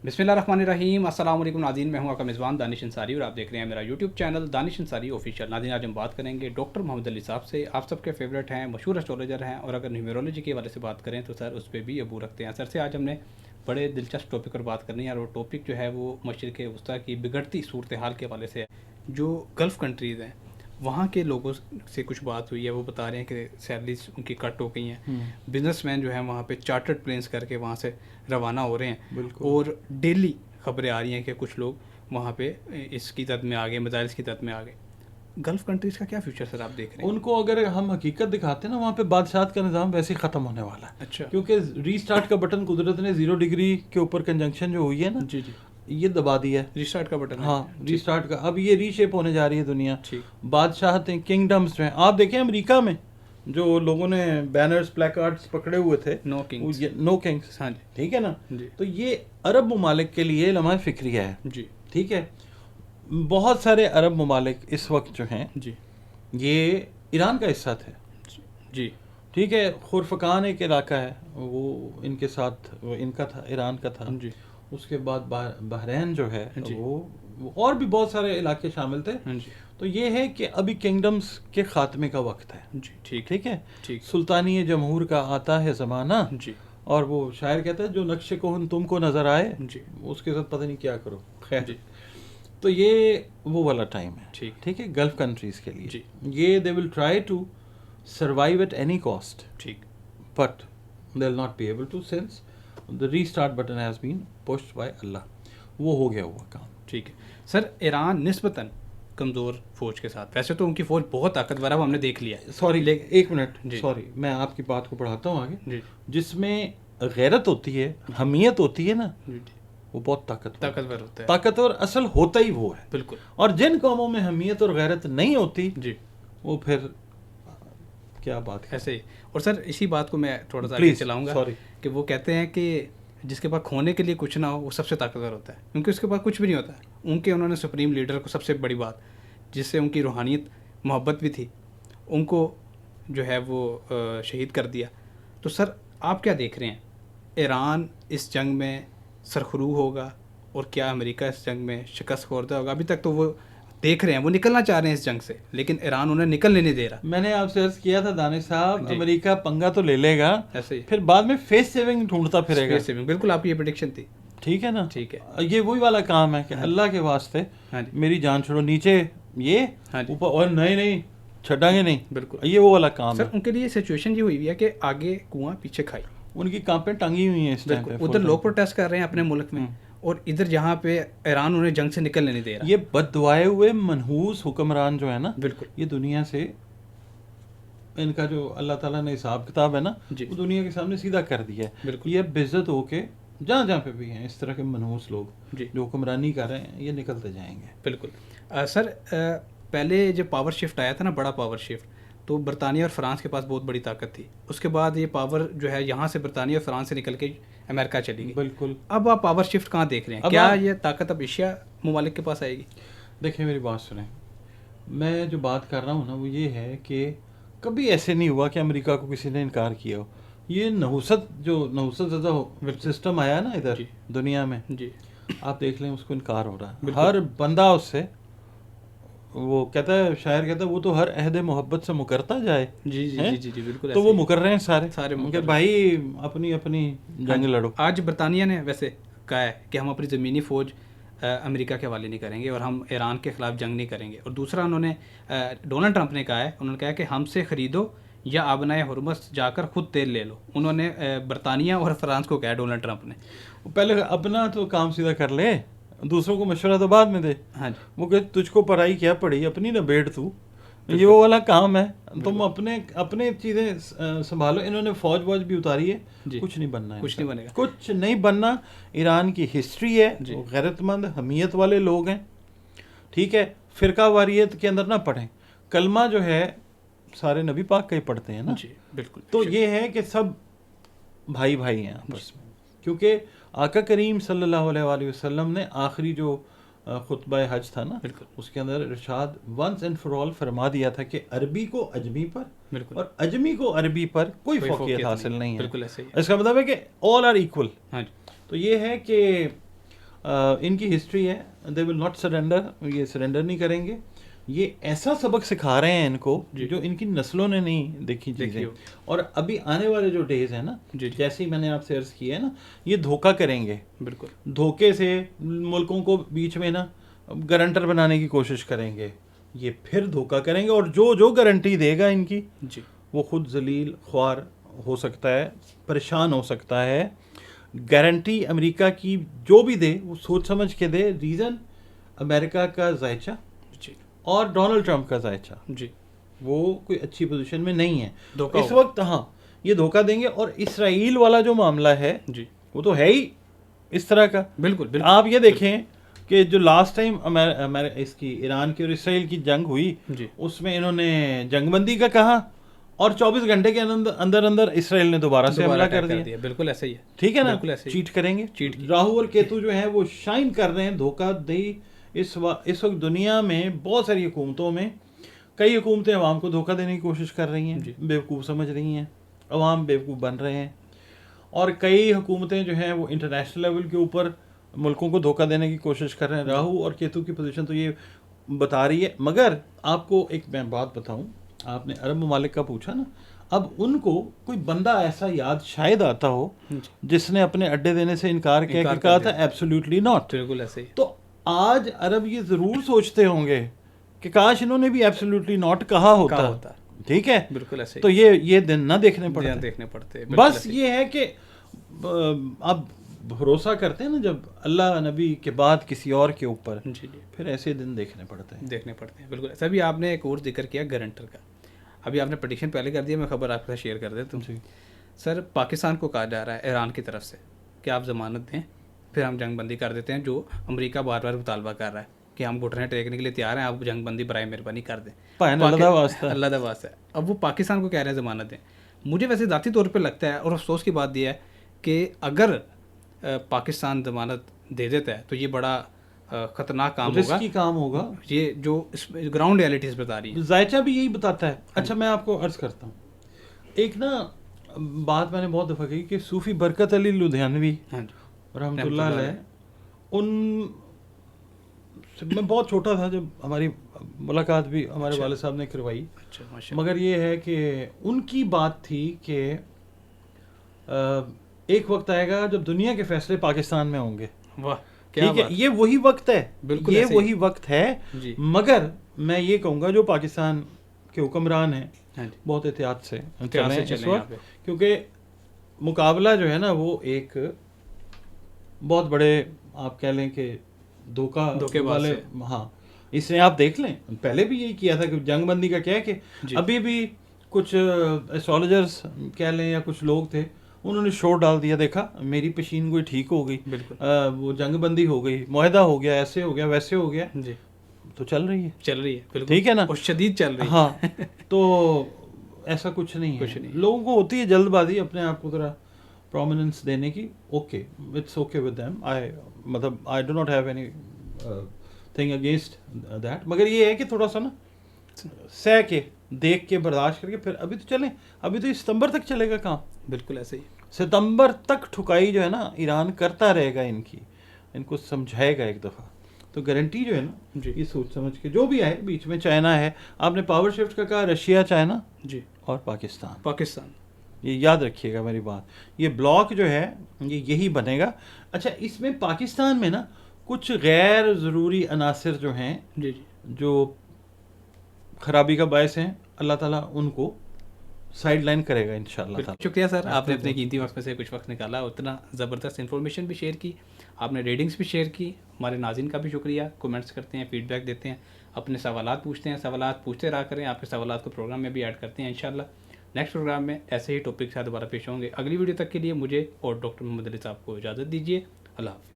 بسم اللہ الرحمن الرحیم. السلام علیکم ناظرین, میں ہوں آپ کا میزبان دانش انصاری اور آپ دیکھ رہے ہیں میرا یوٹیوب چینل دانش انصاری آفیشیل. ناظرین, آج ہم بات کریں گے ڈاکٹر محمد علی صاحب سے. آپ سب کے فیوریٹ ہیں, مشہور اسٹرالوجر ہیں, اور اگر نیورولوجی کے حوالے سے بات کریں تو سر اس پہ بھی ابو رکھتے ہیں. سر سے آج ہم نے بڑے دلچسپ ٹاپک پر بات کرنی ہے, اور وہ ٹاپک جو ہے وہ مشرق وسطیٰ کی بگڑتی صورتحال کے حوالے سے ہے. جو گلف کنٹریز ہیں وہاں کے لوگوں سے کچھ بات ہوئی ہے, وہ بتا رہے ہیں کہ سیلریز ان کی کٹ ہو گئی ہیں. بزنس مین جو ہیں وہاں پہ چارٹرڈ پلینس کر کے وہاں سے روانہ ہو رہے ہیں, اور ڈیلی خبریں آ رہی ہیں کہ کچھ لوگ وہاں پہ اس کی زد میں آ گئے, میزائلس کی زد میں آ گئے. گلف کنٹریز کا کیا فیوچر سر آپ دیکھ رہے ہیں؟ ان کو اگر ہم حقیقت دکھاتے ہیں نا, وہاں پہ بادشاہت کا نظام ویسے ہی ختم ہونے والا ہے. اچھا, کیونکہ ری اسٹارٹ کا بٹن قدرت نے 0 ڈگری کے اوپر کنجنکشن جو ہوئی ہے نا, جی جی, یہ دبا دیا ہے. ریسٹارٹ کا بٹن. ہاں, ری اسٹارٹ کا. اب یہ ری شیپ ہونے جا رہی ہے دنیا. ٹھیک, بادشاہتیں, کنگڈمز جو ہیں, آپ دیکھیں امریکہ میں جو لوگوں نے بینرز پلیکارڈز پکڑے ہوئے تھے, نو کنگس. نو کنگس, ہاں جی, ٹھیک ہے نا. جی تو یہ عرب ممالک کے لیے لمحہ فکریہ ہے. جی ٹھیک ہے, بہت سارے عرب ممالک اس وقت جو ہیں جی یہ ایران کا حصہ تھے. جی, ٹھیک ہے, خورفقان ایک علاقہ ہے, وہ ان کے ساتھ ان کا تھا, ایران کا تھا. جی اس کے بعد بحرین جو ہے جی, وہ اور بھی بہت سارے علاقے شامل تھے. جی تو یہ ہے کہ ابھی کنگڈمز کے خاتمے کا وقت ہے. جی, ٹھیک ٹھیک ہے, ٹھیک, سلطانی جمہور کا آتا ہے زمانہ, جی اور وہ شاعر کہتا ہے جو نقش کوہن تم کو نظر آئے جی اس کے ساتھ پتہ نہیں کیا کرو. خیر, جی, تو یہ وہ والا ٹائم ہے. ٹھیک ٹھیک ہے, گلف کنٹریز کے لیے جی, یہ they will try to survive at any cost, ٹھیک, but they'll not be able to since the restart button has been pushed by Allah. وہ ہو گیا ہوا کام. ٹھیک ہے. سر, ایران نسبتاً کمزور فوج کے ساتھ, ویسے تو ان کی فوج بہت طاقتور ہے, وہ ہم نے دیکھ لیا ہے. سوری, ایک منٹ, جی, سوری, میں آپ کی بات کو بڑھاتا ہوں آگے. جی جس میں غیرت ہوتی ہے, حمیت ہوتی ہے نا, جی, وہ بہت طاقتور ہوتا ہے. طاقتور اصل ہوتا ہی وہ ہے. بالکل. اور جن قوموں میں حمیت اور غیرت نہیں ہوتی جی, وہ پھر کیا بات ہے. ایسے ہی. اور سر اسی بات کو میں تھوڑا سا آگے چلاؤں گا, سوری, کہ وہ کہتے ہیں کہ جس کے پاس کھونے کے لیے کچھ نہ ہو وہ سب سے طاقتور ہوتا ہے, کیونکہ اس کے پاس کچھ بھی نہیں ہوتا ہے. انہوں نے سپریم لیڈر کو, سب سے بڑی بات جس سے ان کی روحانیت محبت بھی تھی, ان کو جو ہے وہ شہید کر دیا. تو سر آپ کیا دیکھ رہے ہیں, ایران اس جنگ میں سرخرو ہوگا, اور کیا امریکہ اس جنگ میں شکست خوردہ ہوگا؟ ابھی تک تو وہ دیکھ رہے ہیں, وہ نکلنا چاہ رہے ہیں اس جنگ سے, لیکن ایران انہیں نکلنے نہیں دے رہا. میں نے آپ سے عرض کیا تھا دانش صاحب, امریکہ پنگا تو لے لے گا, ایسے ہی پھر بعد میں فیس سیونگ ڈھونڈتا پھرے گا. بالکل, آپ کی یہ پریڈکشن تھی. ٹھیک ہے نا, ٹھیک ہے. یہ وہی والا کام ہے کہ اللہ کے واسطے میری جان چھوڑو, نیچے یہ اوپر, اور نہیں چھٹا گے نہیں. بالکل, یہ وہ والا کام سر. ہے. ان کے لیے سچویشن یہ ہوئی ہے کہ آگے کنواں پیچھے کھائی, ان کی کانپیں ٹنگی ہوئی ہیں اس ٹائم پہ. ادھر لوگ پروٹیسٹ کر رہے ہیں اپنے ملک میں, اور ادھر جہاں پہ ایران انہیں جنگ سے نکلنے نہیں دے رہا. یہ بد دعائے ہوئے منحوس حکمران جو ہے نا, بالکل, یہ دنیا سے ان کا جو اللہ تعالیٰ نے حساب کتاب ہے نا, وہ دنیا کے سامنے سیدھا کر دیا ہے. بالکل, یہ بے عزت ہو کے جہاں پہ بھی ہیں اس طرح کے منحوس لوگ جو حکمرانی کر رہے ہیں, یہ نکلتے جائیں گے. بالکل. سر پہلے جب پاور شفٹ آیا تھا نا, بڑا پاور شفٹ, تو برطانیہ اور فرانس کے پاس بہت بڑی طاقت تھی. اس کے بعد یہ پاور جو ہے یہاں سے برطانیہ اور فرانس سے نکل کے امریکہ چلی گئی. بالکل. اب آپ پاور شفٹ کہاں دیکھ رہے ہیں؟ کیا یہ طاقت اب ایشیا ممالک کے پاس آئے گی؟ دیکھیں میری بات سنیں, میں جو بات کر رہا ہوں نا وہ یہ ہے کہ کبھی ایسے نہیں ہوا کہ امریکہ کو کسی نے انکار کیا ہو. یہ نحوست زدہ سسٹم آیا نا ادھر دنیا میں, جی, آپ دیکھ لیں اس کو انکار ہو رہا ہے. ہر بندہ اس سے, وہ کہتا ہے, شاعر کہتا ہے, وہ تو ہر عہد محبت سے مکرتا جائے. جی جی جی جی, بالکل. تو وہ مکر رہے ہیں سارے مکر, بھائی اپنی جنگ لڑو. آج برطانیہ نے ویسے کہا ہے کہ ہم اپنی زمینی فوج امریکہ کے حوالے نہیں کریں گے, اور ہم ایران کے خلاف جنگ نہیں کریں گے. اور دوسرا انہوں نے ڈونلڈ ٹرمپ نے کہا ہے, انہوں نے کہا کہ ہم سے خریدو یا آبنائے حرمت جا کر خود تیل لے لو. انہوں نے برطانیہ اور فرانس کو کہا ڈونلڈ ٹرمپ نے. پہلے اپنا تو کام سیدھا کر لے, دوسروں کو مشورہ تو بعد میں دے. ہاں جی, وہ کہ تجھ کو پڑھائی کیا پڑھی, اپنی نہ بیٹھ تو, یہ وہ والا کام ہے. تم اپنے چیزیں سنبھالو. انہوں نے فوج بھی اتاری ہے, کچھ نہیں بننا ہے, کچھ نہیں بنے گا, کچھ نہیں بننا. ایران کی ہسٹری ہے, غیرت مند حمیت والے لوگ ہیں. ٹھیک ہے, فرقہ واریت کے اندر نہ پڑھیں. کلمہ جو ہے سارے نبی پاک کا ہی پڑھتے ہیں نا. جی بالکل. تو یہ ہے کہ سب بھائی ہیں آپس میں, کیونکہ آقا کریم صلی اللہ علیہ وآلہ وسلم نے آخری جو خطبہ حج تھا نا, اس کے اندر ارشاد ونس اینڈ فار آل فرما دیا تھا کہ عربی کو اجمی پر اور اجمی کو عربی پر کوئی فوقیت حاصل نہیں ہے. بالکل ایسے ہی. اس کا مطلب ہے کہ آل آر ایکول. تو یہ ہے کہ ان کی ہسٹری ہے, دے ول ناٹ سرنڈر, یہ سرنڈر نہیں کریں گے. یہ ایسا سبق سکھا رہے ہیں ان کو جو ان کی نسلوں نے نہیں دیکھی چیزیں. اور ابھی آنے والے جو ڈیز ہیں نا, جیسے ہی میں نے آپ سے عرض کیا ہے نا, یہ دھوکہ کریں گے. بالکل دھوکے سے ملکوں کو بیچ میں نا گارنٹر بنانے کی کوشش کریں گے. یہ پھر دھوکہ کریں گے, اور جو گارنٹی دے گا ان کی وہ خود ذلیل خوار ہو سکتا ہے, پریشان ہو سکتا ہے. گارنٹی امریکہ کی جو بھی دے وہ سوچ سمجھ کے دے. ریزن امریکہ کا ذائچہ اور ڈونلڈ ٹرمپ کا ذائچہ, وہ کوئی اچھی پوزیشن میں نہیں ہے اس وقت. ہاں یہ دھوکہ دیں گے. اور اسرائیل والا جو معاملہ ہے وہ تو ہے ہی اس طرح کا. بالکل آپ یہ دیکھیں کہ جو لاسٹ ٹائم اس کی ایران کی اور اسرائیل کی جنگ ہوئی, اس میں انہوں نے جنگ بندی کا کہا, اور 24 گھنٹے کے اندر اسرائیل نے دوبارہ سے حملہ کر دیا. بالکل ایسا ہی ہے, ٹھیک ہے نا, چیٹ کریں گے. راہو اور کیتو جو ہیں وہ شائن کر رہے ہیں. دھوکہ دہی اس وقت دنیا میں بہت ساری حکومتوں میں, کئی حکومتیں عوام کو دھوکہ دینے کی کوشش کر رہی ہیں, بیوقوف سمجھ رہی ہیں, عوام بیوقوف بن رہے ہیں. اور کئی حکومتیں جو ہیں وہ انٹرنیشنل لیول کے اوپر ملکوں کو دھوکہ دینے کی کوشش کر رہے ہیں. راہو اور کیتو کی پوزیشن تو یہ بتا رہی ہے. مگر آپ کو ایک میں بات بتاؤں, آپ نے عرب ممالک کا پوچھا نا, اب ان کو کوئی بندہ ایسا یاد شاید آتا ہو جس نے اپنے اڈے دینے سے انکار کیا کہ کہا تھا ایبسولوٹلی ناٹ. بالکل ایسے ہی. تو آج عرب یہ ضرور سوچتے ہوں گے کہ کاش انہوں نے بھی ایبسولوٹلی ناٹ کہا ہوتا. ٹھیک ہے, بالکل ایسے. تو یہ دن نہ دیکھنے پڑتے. بس یہ ہے کہ اب بھروسہ کرتے ہیں نا جب اللہ نبی کے بعد کسی اور کے اوپر, پھر ایسے دن دیکھنے پڑتے ہیں. بالکل ایسا بھی. آپ نے ایک اور ذکر کیا گارنٹر کا, ابھی آپ نے پٹیشن پہلے کر دیا, میں خبر آپ کے ساتھ شیئر کر دیتا ہوں. سر پاکستان کو کہا جا رہا ہے ایران کی طرف سے کہ آپ ضمانت دیں, پھر ہم جنگ بندی کر دیتے ہیں, جو امریکہ بار بار مطالبہ کر رہا ہے کہ ہم گھٹنے ٹیکنے کے لیے تیار ہیں, آپ جنگ بندی برائے مہربانی کر دیں. اللہ دا واسطہ. اب وہ پاکستان کو کہہ رہے ہیں ضمانت دیں. مجھے ویسے ذاتی طور پہ لگتا ہے, اور افسوس کی بات یہ ہے کہ اگر پاکستان ضمانت دے دیتا ہے تو یہ بڑا خطرناک کام ہوگا. یہ جو گراؤنڈ ریالٹیز بتا رہی ہے, ذائچہ بھی یہی بتاتا ہے. اچھا میں آپ کو عرض کرتا ہوں, ایک نا بات میں نے بہت دفعہ کہی کہ صوفی برکت علی لدھیانوی رحمۃ اللہ علیہ, ان میں بہت چھوٹا تھا جب ہماری ملاقات بھی ہمارے والد صاحب نے کروائی. مگر یہ ہے کہ ان کی بات تھی کہ ایک وقت آئے گا جب دنیا کے فیصلے پاکستان میں ہوں گے. ٹھیک ہے, یہ وہی وقت ہے, یہ وہی وقت ہے. مگر میں یہ کہوں گا جو پاکستان کے حکمران ہیں بہت احتیاط سے چلیں اس وقت, کیونکہ مقابلہ جو ہے نا وہ ایک بہت بڑے آپ کہہ لیں کہ دھوکے والے. ہاں اس نے آپ دیکھ لیں, پہلے بھی یہی کیا تھا کہ جنگ بندی کا کیا ہے کہ ابھی بھی کچھ ایسٹرالوجرز کہہ لیں یا کچھ لوگ تھے, انہوں نے شور ڈال دیا, دیکھا میری پیشین گوئی ٹھیک ہو گئی, وہ جنگ بندی ہو گئی, معاہدہ ہو گیا, ایسے ہو گیا ویسے ہو گیا. تو چل رہی ہے ٹھیک ہے نا, اور شدید چل رہی ہے. ہاں تو ایسا کچھ نہیں ہے. لوگوں کو ہوتی ہے جلد بازی اپنے آپ کو ذرا پرومیننس دینے کی. Okay it's okay with them, مطلب I do not have anything against that. مگر یہ ہے کہ تھوڑا سا نا سہ کے دیکھ کے برداشت کر کے پھر ابھی تو چلیں, ابھی تو ستمبر تک چلے گا کام. بالکل ایسے ہی, ستمبر تک ٹھکائی جو ہے نا ایران کرتا رہے گا, ان کو سمجھائے گا ایک دفعہ. تو گارنٹی جو ہے نا یہ سوچ سمجھ کے جو بھی آئے, بیچ میں چائنا ہے, آپ نے پاور شفٹ کا کہا, رشیا, چائنا اور پاکستان, یہ یاد رکھیے گا میری بات. یہ بلاک جو ہے یہ یہی بنے گا. اچھا اس میں پاکستان میں نا کچھ غیر ضروری عناصر جو ہیں جو خرابی کا باعث ہیں, اللہ تعالیٰ ان کو سائڈ لائن کرے گا انشاءاللہ تعالیٰ. شکریہ سر, آپ نے اپنے قیمتی وقت میں سے کچھ وقت نکالا, اتنا زبردست انفارمیشن بھی شیئر کی, آپ نے ریڈنگس بھی شیئر کی. ہمارے ناظرین کا بھی شکریہ, کومنٹس کرتے ہیں, فیڈ بیک دیتے ہیں, اپنے سوالات پوچھتے ہیں. سوالات پوچھتے رہا کریں, آپ کے سوالات کو پروگرام میں بھی ایڈ کرتے ہیں انشاءاللہ. نیکسٹ پروگرام میں ایسے ہی ٹاپک کے ساتھ دوبارہ پیش ہوں گے. اگلی ویڈیو تک کے لیے مجھے اور ڈاکٹر محمد علی صاحب کو اجازت دیجیے. اللہ حافظ.